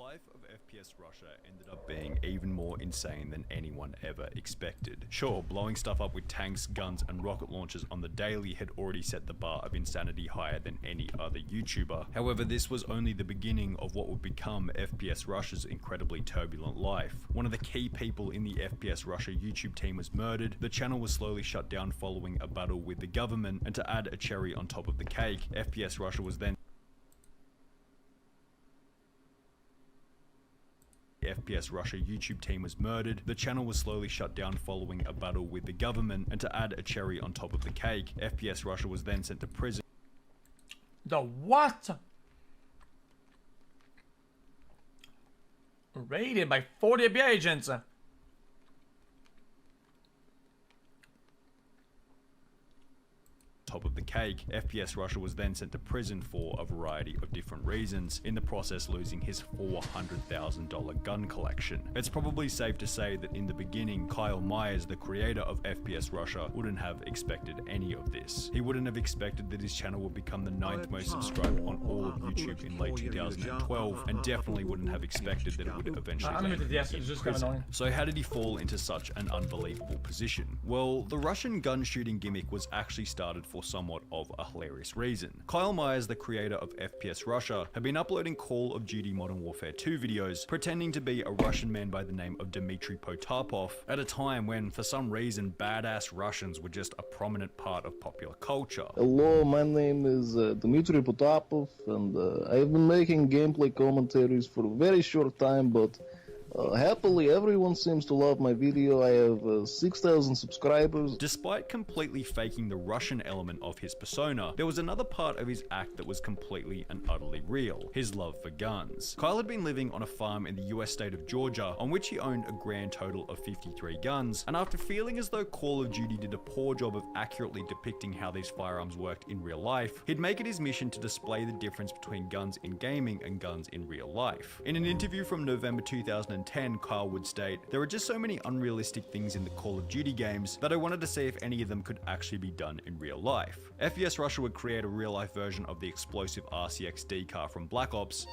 life of FPS Russia ended up being even more insane than anyone ever expected. Sure, blowing stuff up with tanks, guns, and rocket launchers on the daily had already set the bar of insanity higher than any other YouTuber. However, this was only the beginning of what would become FPS Russia's incredibly turbulent life. One of the key people in the FPS Russia YouTube team was murdered, the channel was slowly shut down following a battle with the government, and to add a cherry on top of the cake, FPS Russia was then FPS Russia YouTube team was murdered, the channel was slowly shut down following a battle with the government, and to add a cherry on top of the cake, FPS Russia was then sent to prison. The what? Raided by 40 FBI agents. Top of the cake, FPS Russia was then sent to prison for a variety of different reasons, in the process losing his $400,000 gun collection. It's probably safe to say that in the beginning, Kyle Myers, the creator of FPS Russia, wouldn't have expected any of this. He wouldn't have expected that his channel would become the 9th most subscribed on all of YouTube in late 2012, and definitely wouldn't have expected that it would eventually land in prison. So how did he fall into such an unbelievable position? Well, the Russian gun shooting gimmick was actually started for somewhat of a hilarious reason. Kyle Myers, the creator of FPS Russia, had been uploading Call of Duty Modern Warfare 2 videos, pretending to be a Russian man by the name of Dmitry Potapov, at a time when, for some reason, badass Russians were just a prominent part of popular culture. Hello, my name is Dmitry Potapov, and I've been making gameplay commentaries for a very short time, but happily, everyone seems to love my video. I have 6,000 subscribers. Despite completely faking the Russian element of his persona, there was another part of his act that was completely and utterly real: his love for guns. Kyle had been living on a farm in the US state of Georgia, on which he owned a grand total of 53 guns, and after feeling as though Call of Duty did a poor job of accurately depicting how these firearms worked in real life, he'd make it his mission to display the difference between guns in gaming and guns in real life. In an interview from November 2010, Kyle would state, "There are just so many unrealistic things in the Call of Duty games that I wanted to see if any of them could actually be done in real life." FPS Russia would create a real-life version of the explosive RCXD car from Black Ops,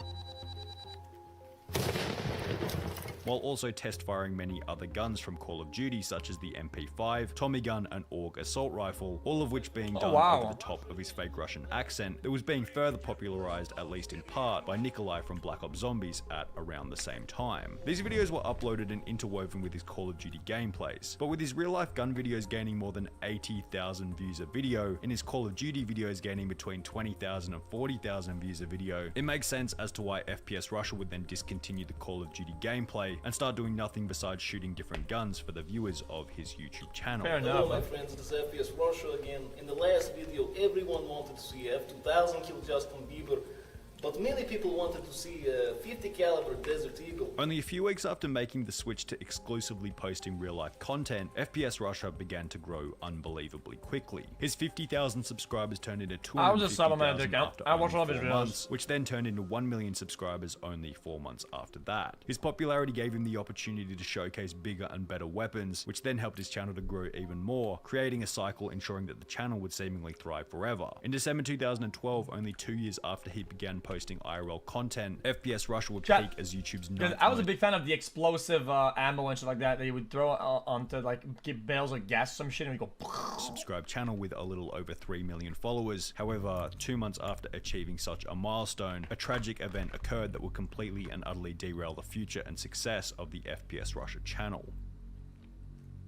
while also test firing many other guns from Call of Duty, such as the MP5, Tommy gun, and AUG assault rifle, all of which being done over the top of his fake Russian accent that was being further popularized, at least in part, by Nikolai from Black Ops Zombies at around the same time. These videos were uploaded and interwoven with his Call of Duty gameplays, but with his real-life gun videos gaining more than 80,000 views a video, and his Call of Duty videos gaining between 20,000 and 40,000 views a video, it makes sense as to why FPS Russia would then discontinue the Call of Duty gameplay and start doing nothing besides shooting different guns for the viewers of his YouTube channel. Fair enough. Hello my friends, this is FPS Russia again. In the last video, everyone wanted to see F2000 kill Justin Bieber, but many people wanted to see a 50 caliber Desert Eagle. Only a few weeks after making the switch to exclusively posting real-life content, FPS Russia began to grow unbelievably quickly. His 50,000 subscribers turned into 250,000 after only 4 months, which then turned into 1 million subscribers only 4 months after that. His popularity gave him the opportunity to showcase bigger and better weapons, which then helped his channel to grow even more, creating a cycle ensuring that the channel would seemingly thrive forever. In December 2012, only 2 years after he began posting IRL content, FPS Russia would peak as YouTube's 9th. I was a big fan of the explosive ammo and shit like that you would throw onto like get bales of gas or some shit and we go subscribe channel with a little over 3 million followers. However, 2 months after achieving such a milestone, a tragic event occurred that would completely and utterly derail the future and success of the FPS Russia channel.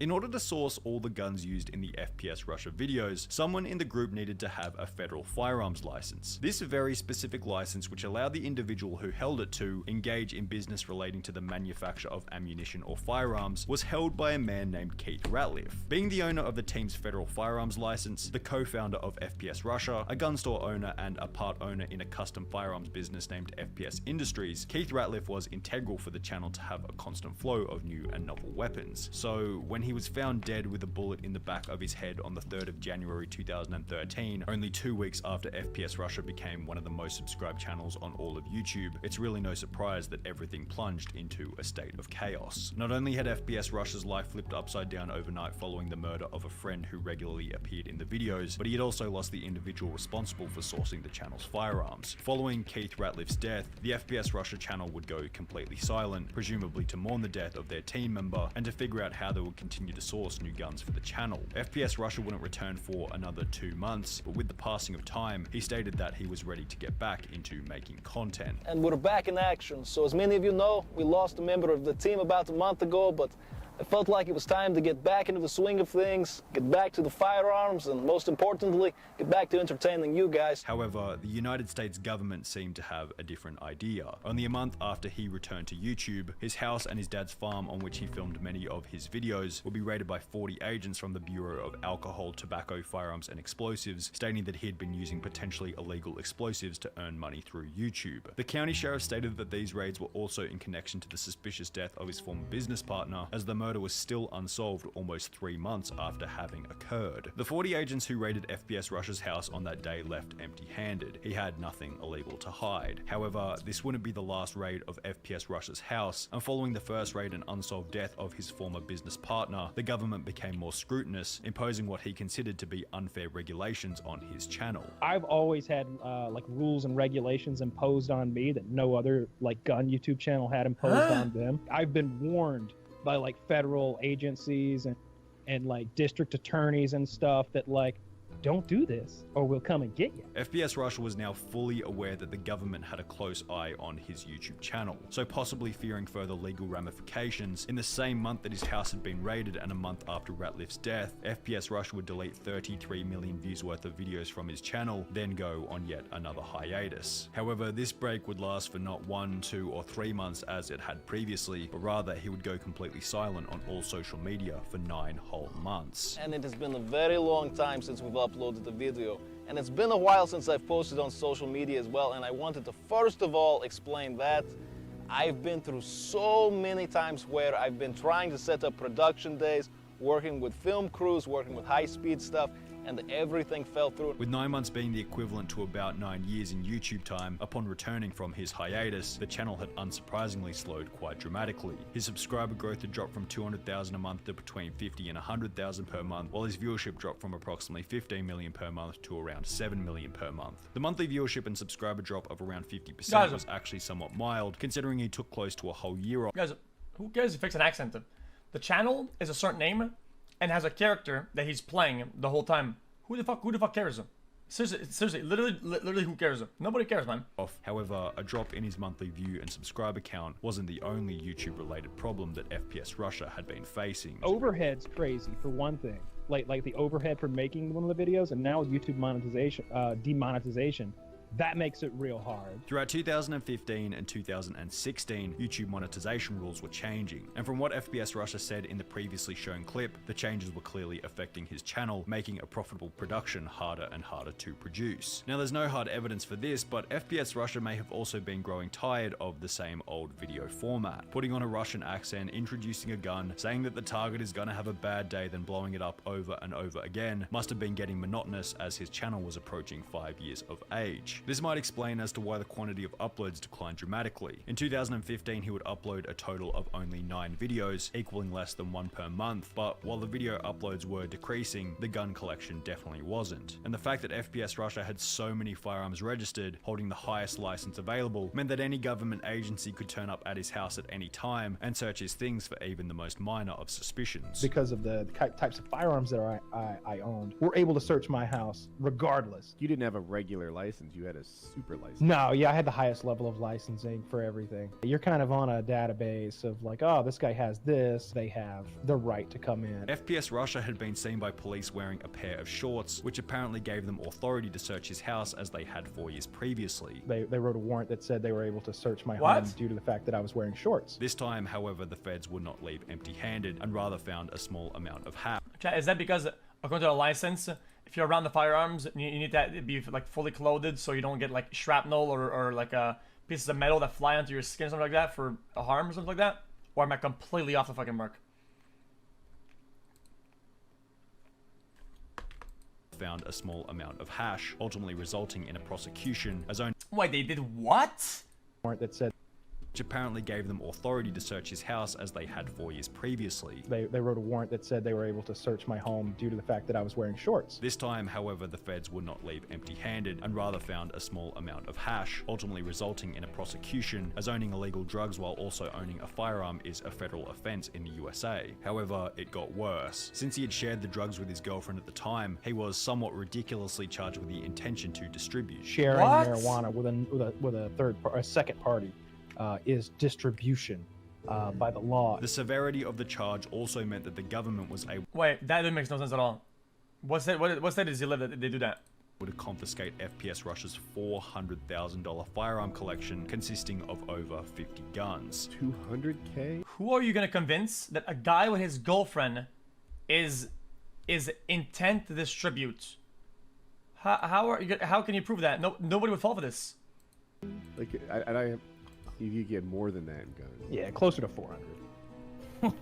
In order to source all the guns used in the FPS Russia videos, someone in the group needed to have a federal firearms license. This very specific license, which allowed the individual who held it to engage in business relating to the manufacture of ammunition or firearms, was held by a man named Keith Ratliff. Being the owner of the team's federal firearms license, the co-founder of FPS Russia, a gun store owner, and a part owner in a custom firearms business named FPS Industries, Keith Ratliff was integral for the channel to have a constant flow of new and novel weapons. So when he was found dead with a bullet in the back of his head on the 3rd of January 2013, only 2 weeks after FPS Russia became one of the most subscribed channels on all of YouTube. It's really no surprise that everything plunged into a state of chaos. Not only had FPS Russia's life flipped upside down overnight following the murder of a friend who regularly appeared in the videos, but he had also lost the individual responsible for sourcing the channel's firearms. Following Keith Ratliff's death, the FPS Russia channel would go completely silent, presumably to mourn the death of their team member and to figure out how they would continue to source new guns for the channel. FPS Russia wouldn't return for another 2 months, but with the passing of time, he stated that he was ready to get back into making content. And we're back in action. So as many of you know, we lost a member of the team about a month ago, but I felt like it was time to get back into the swing of things, get back to the firearms, and most importantly, get back to entertaining you guys. However, the United States government seemed to have a different idea. Only a month after he returned to YouTube, his house and his dad's farm on which he filmed many of his videos would be raided by 40 agents from the Bureau of Alcohol, Tobacco, Firearms and Explosives, stating that he had been using potentially illegal explosives to earn money through YouTube. The county sheriff stated that these raids were also in connection to the suspicious death of his former business partner, as the murder was still unsolved almost 3 months after having occurred. The 40 agents who raided FPS Russia's house on that day left empty-handed. He had nothing illegal to hide. However, this wouldn't be the last raid of FPS Russia's house, and following the first raid and unsolved death of his former business partner, the government became more scrutinous, imposing what he considered to be unfair regulations on his channel. I've always had like rules and regulations imposed on me that no other like gun YouTube channel had imposed on them. I've been warned by like federal agencies and like district attorneys and stuff that like, don't do this or we'll come and get you. FPS Russia was now fully aware that the government had a close eye on his YouTube channel, so possibly fearing further legal ramifications. In the same month that his house had been raided and a month after Ratliff's death, FPS Russia would delete 33 million views worth of videos from his channel, then go on yet another hiatus. However, this break would last for not 1, 2 or 3 months as it had previously, but rather he would go completely silent on all social media for 9 whole months. And it has been a very long time since we've uploaded the video. And it's been a while since I've posted on social media as well, and I wanted to first of all explain that I've been through so many times where I've been trying to set up production days, working with film crews, working with high-speed stuff, and everything fell through. With 9 months being the equivalent to about 9 years in YouTube time, upon returning from his hiatus, the channel had unsurprisingly slowed quite dramatically. His subscriber growth had dropped from 200,000 a month to between 50 and 100,000 per month, while his viewership dropped from approximately 15 million per month to around 7 million per month. The monthly viewership and subscriber drop of around 50% was actually somewhat mild, considering he took close to a whole year off. Guys, who cares if it's an accent? The channel is a certain name and has a character that he's playing the whole time. Who the fuck cares? Seriously, literally who cares? Nobody cares, man. However, a drop in his monthly view and subscriber count wasn't the only YouTube related problem that FPS Russia had been facing. Overhead's crazy for one thing. Like the overhead for making one of the videos, and now with YouTube monetization, demonetization, that makes it real hard. Throughout 2015 and 2016, YouTube monetization rules were changing, and from what FPS Russia said in the previously shown clip, the changes were clearly affecting his channel, making a profitable production harder and harder to produce. Now there's no hard evidence for this, but FPS Russia may have also been growing tired of the same old video format, putting on a Russian accent, introducing a gun, saying that the target is gonna have a bad day, then blowing it up over and over again, must have been getting monotonous as his channel was approaching 5 years of age. This might explain as to why the quantity of uploads declined dramatically. In 2015, he would upload a total of only 9 videos, equaling less than 1 per month, but while the video uploads were decreasing, the gun collection definitely wasn't. And the fact that FPS Russia had so many firearms registered, holding the highest license available, meant that any government agency could turn up at his house at any time and search his things for even the most minor of suspicions. Because of the types of firearms that I owned, we're able to search my house regardless. You didn't have a regular license, you had a super license. No, yeah, I had the highest level of licensing for everything. You're kind of on a database of like, oh, this guy has this, they have the right to come in. FPS Russia had been seen by police wearing a pair of shorts, which apparently gave them authority to search his house as they had 4 years previously. They wrote a warrant that said they were able to search my home due to the fact that I was wearing shorts. This time, however, the feds would not leave empty-handed and rather found a small amount of hash. Is that because, according to the license, if you're around the firearms, you need to be like fully clothed so you don't get like shrapnel or like pieces of metal that fly onto your skin or something like that for a harm or something like that? Or am I completely off the fucking mark? found a small amount of hash, ultimately resulting in a prosecution as only Wait, they did what? Warrant that said which apparently gave them authority to search his house as they had 4 years previously. they wrote a warrant that said they were able to search my home due to the fact that I was wearing shorts. This time, however, the feds would not leave empty-handed and rather found a small amount of hash, ultimately resulting in a prosecution, as owning illegal drugs while also owning a firearm is a federal offense in the USA. However, it got worse. Since he had shared the drugs with his girlfriend at the time, he was somewhat ridiculously charged with the intention to distribute. Sharing What? marijuana with a second party is distribution by the law. The severity of the charge also meant that the government was able Wait, that makes no sense at all. What state does he live that they do that? to confiscate FPS Russia's $400,000 firearm collection consisting of over 50 guns. 200K? Who are you gonna convince that a guy with his girlfriend is intent to distribute? How can you prove that? Nobody would fall for this. Like, you could get more than that in guns. Yeah, closer to 400.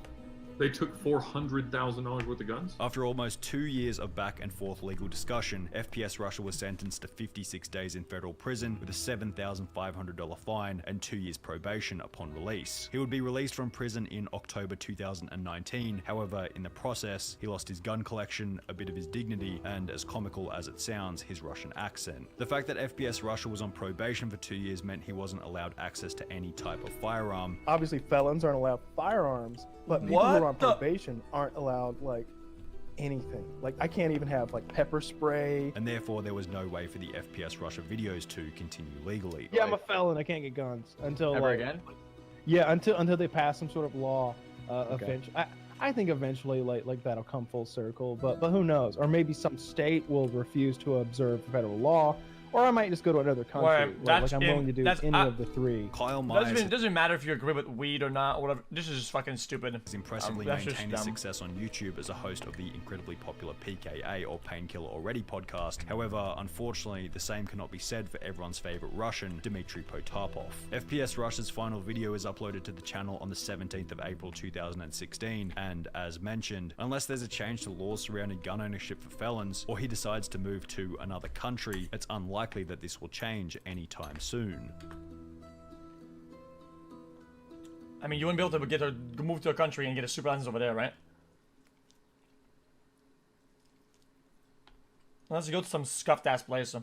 They took $400,000 worth of guns? After almost 2 years of back and forth legal discussion, FPS Russia was sentenced to 56 days in federal prison with a $7,500 fine and 2 years probation upon release. He would be released from prison in October 2019. However, in the process, he lost his gun collection, a bit of his dignity, and as comical as it sounds, his Russian accent. The fact that FPS Russia was on probation for 2 years meant he wasn't allowed access to any type of firearm. Obviously, felons aren't allowed firearms, but people What who are on the- probation aren't allowed like anything. Like, I can't even have like pepper spray. And therefore there was no way for the FPS Russia videos to continue legally. Yeah, I'm a felon. I can't get guns until Ever like, again? Yeah, until they pass some sort of law. Okay. Eventually, I think eventually like that'll come full circle. But who knows? Or maybe some state will refuse to observe federal law. Or I might just go to another country. Right, Like I'm willing to do any of the three. Kyle Myers Doesn't matter if you agree with weed or not or whatever. This is just fucking stupid. has impressively That's just maintained his dumb. success on YouTube as a host of the incredibly popular PKA or Painkiller Already podcast. However, unfortunately, the same cannot be said for everyone's favorite Russian, Dmitry Potapov. FPS Russia's final video is uploaded to the channel on the 17th of April 2016, and as mentioned, unless there's a change to laws surrounding gun ownership for felons, or he decides to move to another country, it's unlikely that this will change anytime soon. I mean, you wouldn't be able to move to a country and get a super license over there, right? Unless you go to some scuffed ass place.